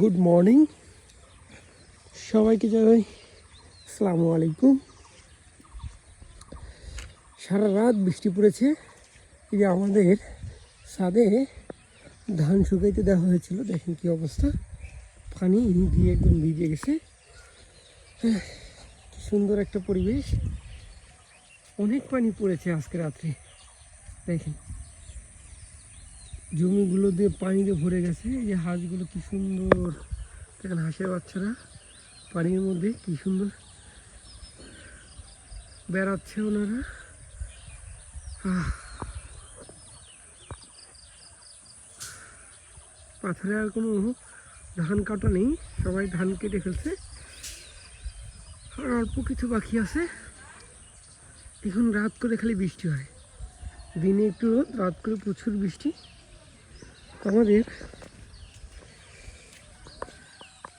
Good morning সবাইকে, জানাই আসসালামু আলাইকুম। সারা রাত বৃষ্টি পড়েছে। এই যে আমাদের ছাদে ধান শুকাইতে দেওয়া হয়েছিল, দেখেন কি অবস্থা, পানি দিয়ে একদম ভিজে গেছে। কি সুন্দর একটা পরিবেশ, অনেক পানি পড়েছে আজকে রাত্রে। দেখেন জমিগুলো দিয়ে পানি দিয়ে ভরে গেছে। এই যে হাঁসগুলো কি সুন্দর, দেখেন হাঁসের বাচ্চারা পানির মধ্যে কি সুন্দর বেড়াচ্ছে ওনারা। পাথরে আর কোনো ধান কাটা নেই, সবাই ধান কেটে ফেলছে, আর অল্প কিছু বাকি আছে। এখন রাত করে খালি বৃষ্টি হয়, দিনে একটু রোদ, রাত করে প্রচুর বৃষ্টি। আমাদের